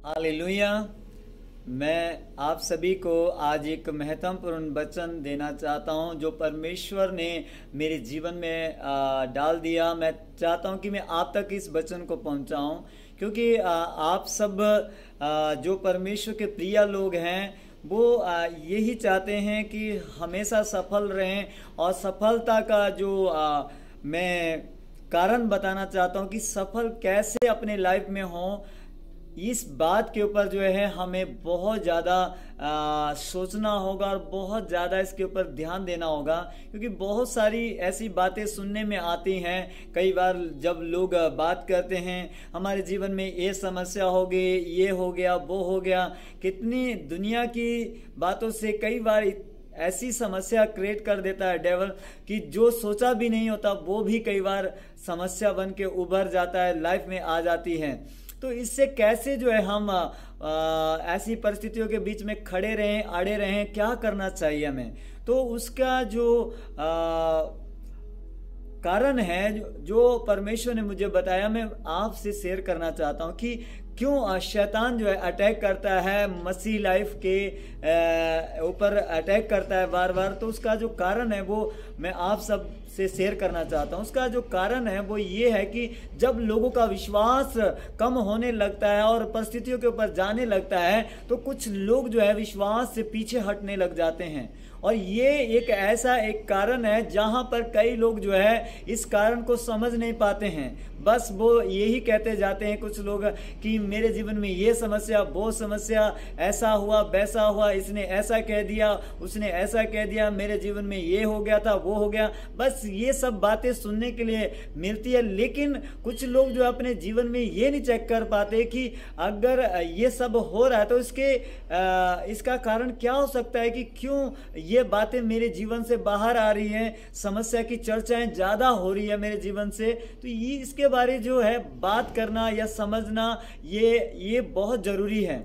Hallelujah. मैं आप सभी को आज एक महत्वपूर्ण वचन देना चाहता हूं जो परमेश्वर ने मेरे जीवन में डाल दिया। मैं चाहता हूं कि मैं आप तक इस वचन को पहुंचाऊं, क्योंकि आप सब जो परमेश्वर के प्रिय लोग हैं वो यही चाहते हैं कि हमेशा सफल रहें। और सफलता का जो मैं कारण बताना चाहता हूं कि सफल कैसे अपने लाइफ में हो, इस बात के ऊपर जो है हमें बहुत ज़्यादा सोचना होगा और बहुत ज़्यादा इसके ऊपर ध्यान देना होगा। क्योंकि बहुत सारी ऐसी बातें सुनने में आती हैं। कई बार जब लोग बात करते हैं हमारे जीवन में ये समस्या हो गई, ये हो गया, वो हो गया, कितनी दुनिया की बातों से कई बार ऐसी समस्या क्रिएट कर देता है डेवल कि जो सोचा भी नहीं होता वो भी कई बार समस्या बन के उभर जाता है, लाइफ में आ जाती है। तो इससे कैसे जो है हम ऐसी परिस्थितियों के बीच में खड़े रहें, अड़े रहें, क्या करना चाहिए हमें, तो उसका जो कारण है जो परमेश्वर ने मुझे बताया, मैं आपसे शेयर करना चाहता हूं कि क्यों शैतान जो है अटैक करता है मसीह लाइफ के ऊपर अटैक करता है बार बार। तो उसका जो कारण है वो मैं आप सब से शेयर करना चाहता हूं। उसका जो कारण है वो ये है कि जब लोगों का विश्वास कम होने लगता है और परिस्थितियों के ऊपर जाने लगता है तो कुछ लोग जो है विश्वास से पीछे हटने लग जाते हैं। और ये एक ऐसा एक कारण है जहां पर कई लोग जो है इस कारण को समझ नहीं पाते हैं। बस वो यही कहते जाते हैं कुछ लोग कि मेरे जीवन में ये समस्या, वो समस्या, ऐसा हुआ, वैसा हुआ, इसने ऐसा कह दिया, उसने ऐसा कह दिया, मेरे जीवन में ये हो गया था, वो हो गया। बस ये सब बातें सुनने के लिए मिलती है। लेकिन कुछ लोग जो अपने जीवन में ये नहीं चेक कर पाते कि अगर ये सब हो रहा है तो इसका कारण क्या हो सकता है, कि क्यों ये बातें मेरे जीवन से बाहर आ रही हैं, समस्या की चर्चाएं ज्यादा हो रही है मेरे जीवन से। तो ये इसके बारे जो है बात करना या समझना ये बहुत जरूरी है।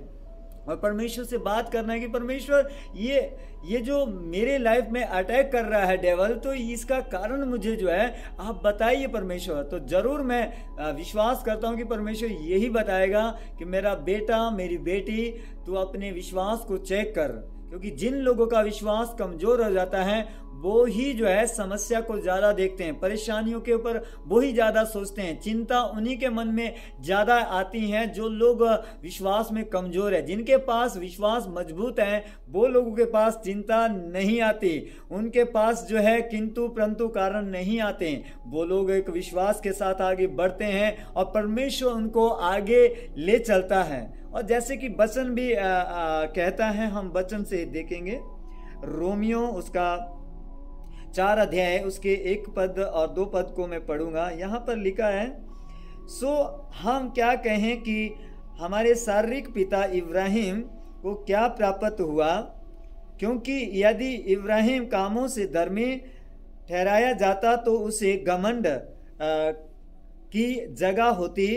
और परमेश्वर से बात करना है कि परमेश्वर ये जो मेरे लाइफ में अटैक कर रहा है डेवल, तो इसका कारण मुझे जो है आप बताइए परमेश्वर। तो जरूर मैं विश्वास करता हूं कि परमेश्वर यही बताएगा कि मेरा बेटा, मेरी बेटी, तू अपने विश्वास को चेक कर। क्योंकि जिन लोगों का विश्वास कमजोर हो जाता है वो ही जो है समस्या को ज्यादा देखते हैं, परेशानियों के ऊपर वो ही ज्यादा सोचते हैं, चिंता उन्हीं के मन में ज्यादा आती हैं जो लोग विश्वास में कमजोर है। जिनके पास विश्वास मजबूत है वो लोगों के पास चिंता नहीं आती, उनके पास जो है किंतु परंतु कारण नहीं आते। वो लोग एक विश्वास के साथ आगे बढ़ते हैं और परमेश्वर उनको आगे ले चलता है। और जैसे कि वचन भी कहता है, हम वचन से देखेंगे रोमियो उसका 4 अध्याय उसके 1 पद और 2 पद को मैं पढ़ूंगा। यहाँ पर लिखा है, सो हम क्या कहें कि हमारे शारीरिक पिता इब्राहिम को क्या प्राप्त हुआ, क्योंकि यदि इब्राहिम कामों से धर्मी ठहराया जाता तो उसे घमंड की जगह होती,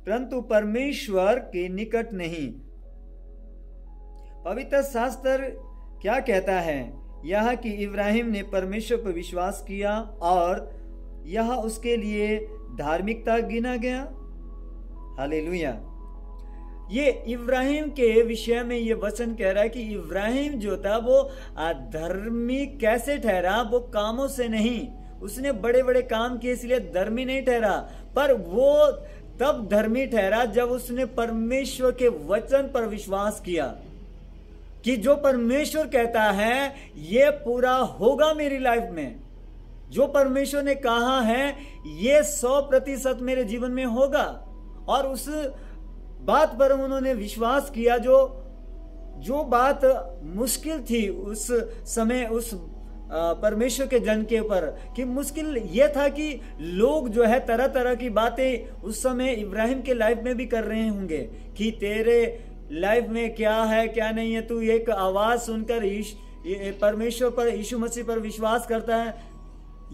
परंतु परमेश्वर के निकट नहीं। पवित्र शास्त्र क्या कहता है, यह कि इब्राहिम ने परमेश्वर पर विश्वास किया और यह उसके लिए धार्मिकता गिना गया। हालेलुया। ये इब्राहिम के विषय में ये वचन कह रहा है कि इब्राहिम जो था वो धर्मी कैसे ठहरा, वो कामों से नहीं। उसने बड़े बड़े काम किए इसलिए धर्मी नहीं ठहरा, पर वो तब धर्मी ठहरा जब उसने परमेश्वर के वचन पर विश्वास किया कि जो परमेश्वर कहता है ये पूरा होगा मेरी लाइफ में। जो परमेश्वर ने कहा है ये 100% मेरे जीवन में होगा। और उस बात पर उन्होंने विश्वास किया। जो बात मुश्किल थी उस समय उस परमेश्वर के जन के ऊपर, कि मुश्किल यह था कि लोग जो है तरह तरह की बातें उस समय इब्राहिम के लाइफ में भी कर रहे होंगे कि तेरे लाइफ में क्या है क्या नहीं है, तू एक आवाज सुनकर परमेश्वर पर, यीशु मसीह पर विश्वास करता है,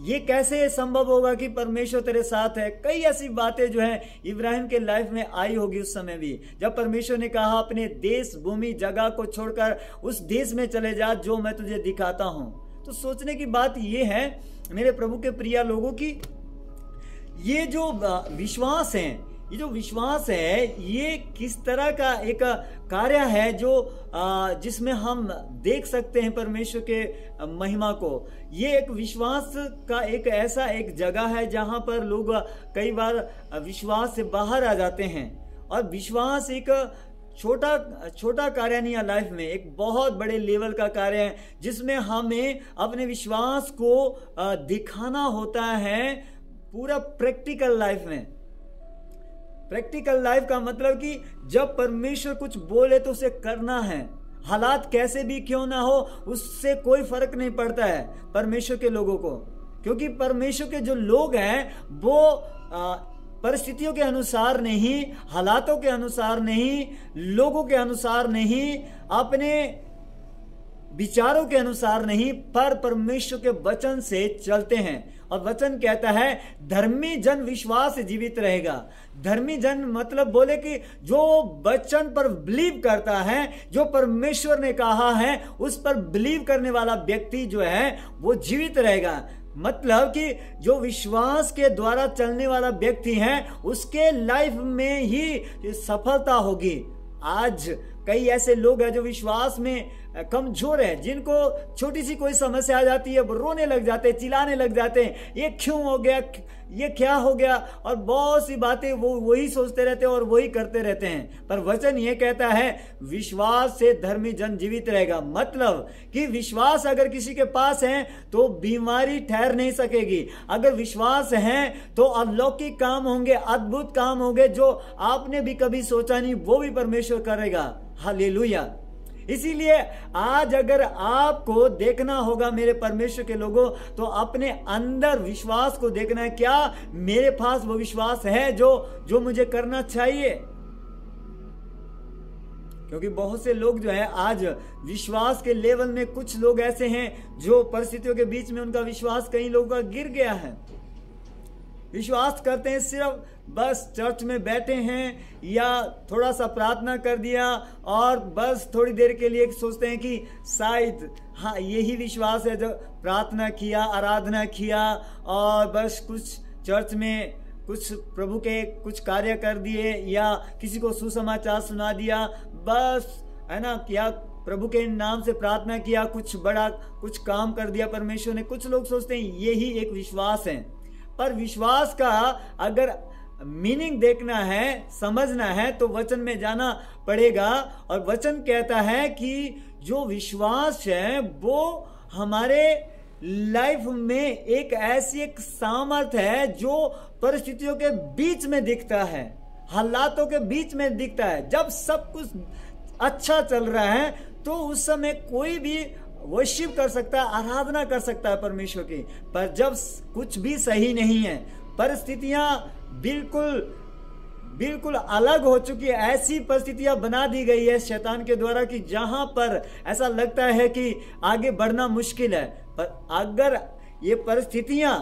ये कैसे संभव होगा कि परमेश्वर तेरे साथ है। कई ऐसी बातें जो है इब्राहिम के लाइफ में आई होगी उस समय भी, जब परमेश्वर ने कहा अपने देश, भूमि, जगह को छोड़कर उस देश में चले जा जो मैं तुझे दिखाता हूं। तो सोचने की बात ये है मेरे प्रभु के प्रिय लोगों की, ये जो विश्वास है ये जो विश्वास है ये किस तरह का एक कार्य है जो जिसमें हम देख सकते हैं परमेश्वर के महिमा को। ये एक विश्वास का एक ऐसा एक जगह है जहां पर लोग कई बार विश्वास से बाहर आ जाते हैं, और विश्वास एक छोटा कार्य नहीं है लाइफ में, एक बहुत बड़े लेवल का कार्य है जिसमें हमें अपने विश्वास को दिखाना होता है पूरा प्रैक्टिकल लाइफ में। प्रैक्टिकल लाइफ का मतलब कि जब परमेश्वर कुछ बोले तो उसे करना है, हालात कैसे भी क्यों ना हो उससे कोई फर्क नहीं पड़ता है परमेश्वर के लोगों को, क्योंकि परमेश्वर के जो लोग हैं वो परिस्थितियों के अनुसार नहीं, हालातों के अनुसार नहीं, लोगों के अनुसार नहीं, अपने विचारों के अनुसार नहीं, पर परमेश्वर के वचन से चलते हैं। और वचन कहता है धर्मी जन विश्वास से जीवित रहेगा। धर्मी जन मतलब बोले कि जो वचन पर बिलीव करता है, जो परमेश्वर ने कहा है उस पर बिलीव करने वाला व्यक्ति जो है वो जीवित रहेगा। मतलब कि जो विश्वास के द्वारा चलने वाला व्यक्ति है उसके लाइफ में ही सफलता होगी। आज कई ऐसे लोग हैं जो विश्वास में कमजोर है, जिनको छोटी सी कोई समस्या आ जाती है वो रोने लग जाते हैं, चिल्लाने लग जाते हैं, ये क्यों हो गया, ये क्या हो गया, और बहुत सी बातें वो वही सोचते रहते हैं और वही करते रहते हैं। पर वचन ये कहता है विश्वास से धर्मी जन जीवित रहेगा। मतलब कि विश्वास अगर किसी के पास है तो बीमारी ठहर नहीं सकेगी। अगर विश्वास है तो अलौकिक काम होंगे, अद्भुत काम होंगे, जो आपने भी कभी सोचा नहीं वो भी परमेश्वर करेगा। हालेलुया। इसीलिए आज अगर आपको देखना होगा मेरे परमेश्वर के लोगों, तो अपने अंदर विश्वास को देखना है, क्या मेरे पास वो विश्वास है जो मुझे करना चाहिए। क्योंकि बहुत से लोग जो है आज विश्वास के लेवल में, कुछ लोग ऐसे हैं जो परिस्थितियों के बीच में उनका विश्वास कई लोगों का गिर गया है। विश्वास करते हैं, सिर्फ बस चर्च में बैठे हैं या थोड़ा सा प्रार्थना कर दिया और बस थोड़ी देर के लिए सोचते हैं कि शायद हाँ यही विश्वास है, जो प्रार्थना किया, आराधना किया और बस कुछ चर्च में कुछ प्रभु के कुछ कार्य कर दिए या किसी को सुसमाचार सुना दिया, बस है ना, या प्रभु के नाम से प्रार्थना किया, कुछ बड़ा कुछ काम कर दिया परमेश्वर ने। कुछ लोग सोचते हैं यही एक विश्वास है। पर विश्वास का अगर मीनिंग देखना है, समझना है, तो वचन में जाना पड़ेगा। और वचन कहता है कि जो विश्वास है वो हमारे लाइफ में एक ऐसी एक सामर्थ्य है जो परिस्थितियों के बीच में दिखता है, हालातों के बीच में दिखता है। जब सब कुछ अच्छा चल रहा है तो उस समय कोई भी वर्शिप कर सकता है, आराधना कर सकता है परमेश्वर की। पर जब कुछ भी सही नहीं है, परिस्थितियां बिल्कुल अलग हो चुकी है, ऐसी परिस्थितियां बना दी गई है शैतान के द्वारा कि जहां पर ऐसा लगता है कि आगे बढ़ना मुश्किल है। पर अगर ये परिस्थितियां,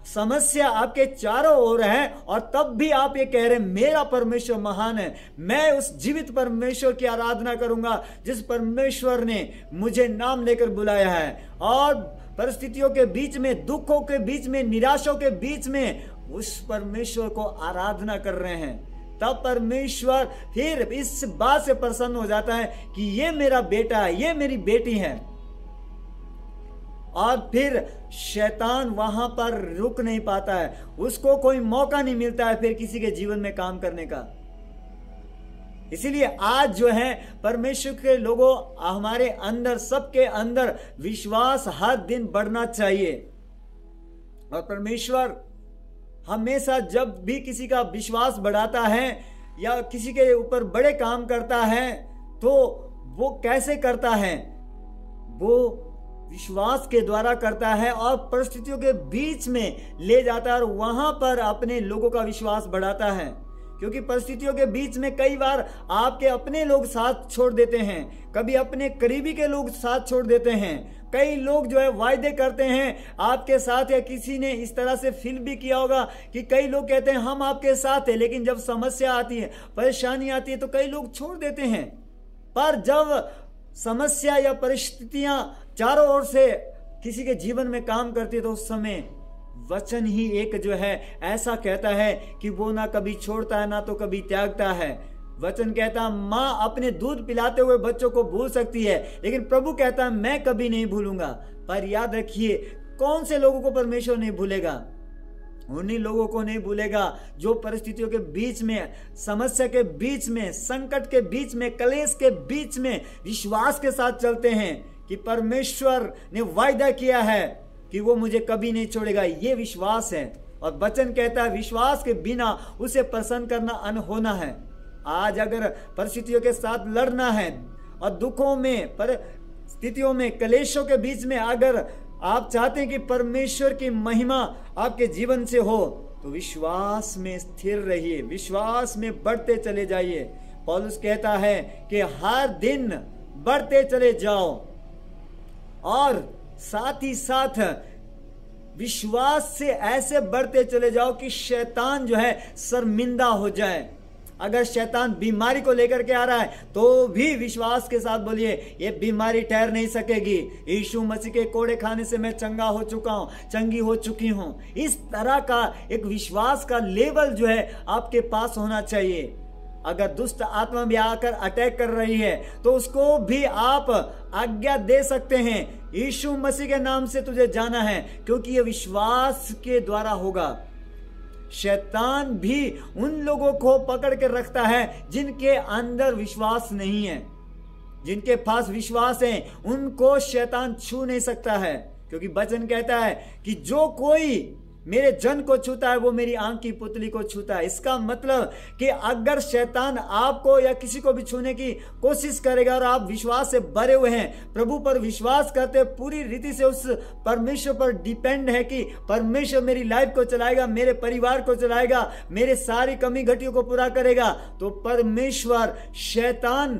समस्या आपके चारों ओर है और तब भी आप ये कह रहे हैं मेरा परमेश्वर महान है, मैं उस जीवित परमेश्वर की आराधना करूंगा जिस परमेश्वर ने मुझे नाम लेकर बुलाया है, और परिस्थितियों के बीच में, दुखों के बीच में, निराशों के बीच में उस परमेश्वर को आराधना कर रहे हैं, तब परमेश्वर फिर इस बात से प्रसन्न हो जाता है कि ये मेरा बेटा है, ये मेरी बेटी है। और फिर शैतान वहां पर रुक नहीं पाता है, उसको कोई मौका नहीं मिलता है फिर किसी के जीवन में काम करने का। इसीलिए आज जो है परमेश्वर के लोगों, हमारे अंदर, सबके अंदर विश्वास हर दिन बढ़ना चाहिए। और परमेश्वर हमेशा जब भी किसी का विश्वास बढ़ाता है या किसी के ऊपर बड़े काम करता है तो वो कैसे करता है, वो विश्वास के द्वारा करता है और परिस्थितियों के बीच में ले जाता है और वहां पर अपने लोगों का विश्वास बढ़ाता है। क्योंकि परिस्थितियों के बीच में कई बार आपके अपने लोग साथ छोड़ देते हैं, कभी अपने करीबी के लोग साथ छोड़ देते हैं। कई लोग जो है वायदे करते हैं आपके साथ, या किसी ने इस तरह से फील भी किया होगा कि कई लोग कहते हैं हम आपके साथ हैं, लेकिन जब समस्या आती है, परेशानी आती है तो कई लोग छोड़ देते हैं। पर जब समस्या या परिस्थितियां चारों ओर से किसी के जीवन में काम करती है तो उस समय वचन ही एक जो है ऐसा कहता है कि वो ना कभी छोड़ता है ना तो कभी त्यागता है। वचन कहता है माँ अपने दूध पिलाते हुए बच्चों को भूल सकती है, लेकिन प्रभु कहता है मैं कभी नहीं भूलूंगा। पर याद रखिए, कौन से लोगों को परमेश्वर नहीं भूलेगा? उन्हीं लोगों को नहीं भूलेगा जो परिस्थितियों के बीच में, समस्या के बीच में, संकट के बीच में, कलेश के बीच में विश्वास के साथ चलते हैं कि परमेश्वर ने वायदा किया है कि वो मुझे कभी नहीं छोड़ेगा। ये विश्वास है। और वचन कहता है विश्वास के बिना उसे प्रसन्न करना अनहोना है। आज अगर परिस्थितियों के साथ लड़ना है और दुखों में, परिस्थितियों में, कलेशों के बीच में अगर आप चाहते हैं कि परमेश्वर की महिमा आपके जीवन से हो, तो विश्वास में स्थिर रहिए, विश्वास में बढ़ते चले जाइए। पौलुस कहता है कि हर दिन बढ़ते चले जाओ और साथ ही साथ विश्वास से ऐसे बढ़ते चले जाओ कि शैतान जो है शर्मिंदा हो जाए। अगर शैतान बीमारी को लेकर के आ रहा है तो भी विश्वास के साथ बोलिए ये बीमारी ठहर नहीं सकेगी। यीशु मसीह के कोड़े खाने से मैं चंगा हो चुका हूं, चंगी हो चुकी हूं। इस तरह का एक विश्वास का लेवल जो है आपके पास होना चाहिए। अगर दुष्ट आत्मा भी आकर अटैक कर रही है तो उसको भी आप आज्ञा दे सकते हैं, यीशु मसीह के नाम से तुझे जाना है, क्योंकि यह विश्वास के द्वारा होगा। शैतान भी उन लोगों को पकड़ के रखता है जिनके अंदर विश्वास नहीं है। जिनके पास विश्वास है उनको शैतान छू नहीं सकता है, क्योंकि वचन कहता है कि जो कोई मेरे जन को छूता है वो मेरी आंख की पुतली को छूता है। इसका मतलब कि अगर शैतान आपको या किसी को भी छूने की कोशिश करेगा और आप विश्वास से भरे हुए हैं, प्रभु पर विश्वास करते, पूरी रीति से उस परमेश्वर पर डिपेंड है कि परमेश्वर मेरी लाइफ को चलाएगा, मेरे परिवार को चलाएगा, मेरे सारी कमी घटियों को पूरा करेगा, तो परमेश्वर शैतान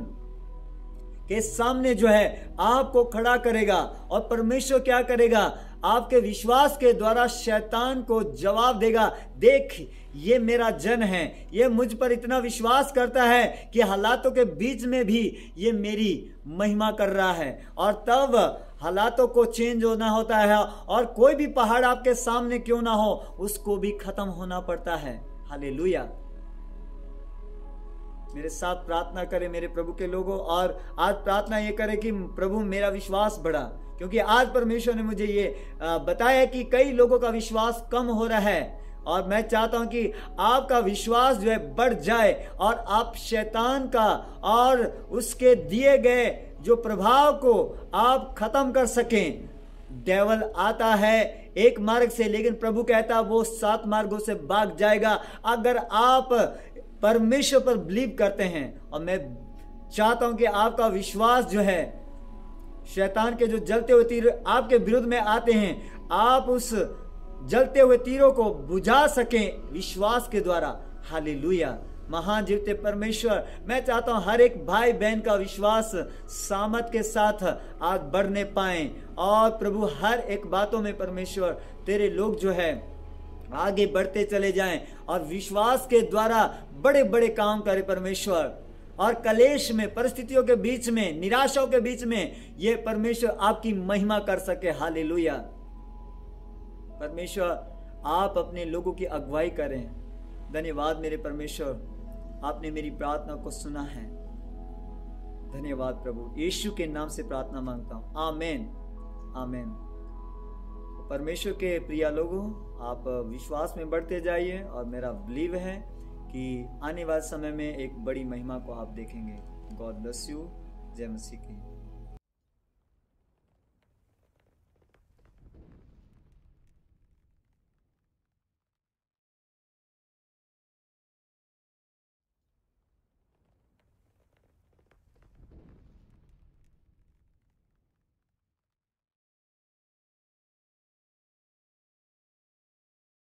के सामने जो है आपको खड़ा करेगा। और परमेश्वर क्या करेगा? आपके विश्वास के द्वारा शैतान को जवाब देगा, देख ये मेरा जन है, ये मुझ पर इतना विश्वास करता है कि हालातों के बीच में भी ये मेरी महिमा कर रहा है। और तब हालातों को चेंज होना होता है और कोई भी पहाड़ आपके सामने क्यों ना हो उसको भी खत्म होना पड़ता है। हालेलुया। मेरे साथ प्रार्थना करें मेरे प्रभु के लोगों, और आज प्रार्थना ये करें कि प्रभु मेरा विश्वास बढ़ा, क्योंकि आज परमेश्वर ने मुझे ये बताया कि कई लोगों का विश्वास कम हो रहा है। और मैं चाहता हूं कि आपका विश्वास जो है बढ़ जाए और आप शैतान का और उसके दिए गए जो प्रभाव को आप खत्म कर सकें। डेविल आता है एक मार्ग से, लेकिन प्रभु कहता वो 7 मार्गों से भाग जाएगा अगर आप परमेश्वर पर बिलीव करते हैं। और मैं चाहता हूं कि आपका विश्वास जो है, शैतान के जो जलते हुए तीर आपके विरुद्ध में आते हैं, आप उस जलते हुए तीरों को बुझा सकें विश्वास के द्वारा। हालेलुया। महान जीवते परमेश्वर, मैं चाहता हूं हर एक भाई बहन का विश्वास सामर्थ के साथ आज बढ़ने पाए, और प्रभु हर एक बातों में परमेश्वर तेरे लोग जो है आगे बढ़ते चले जाएं और विश्वास के द्वारा बड़े बड़े काम करे परमेश्वर। और कलेश में, परिस्थितियों के बीच में, निराशाओं के बीच में ये परमेश्वर आपकी महिमा कर सके। हालेलुया। परमेश्वर आप अपने लोगों की अगुवाई करें। धन्यवाद मेरे परमेश्वर, आपने मेरी प्रार्थना को सुना है। धन्यवाद प्रभु, यीशु के नाम से प्रार्थना मांगता हूं, आमीन आमीन। परमेश्वर के प्रिय लोगों, आप विश्वास में बढ़ते जाइए और मेरा बिलीव है कि आने वाले समय में एक बड़ी महिमा को आप देखेंगे। God bless you. जय मसीह की।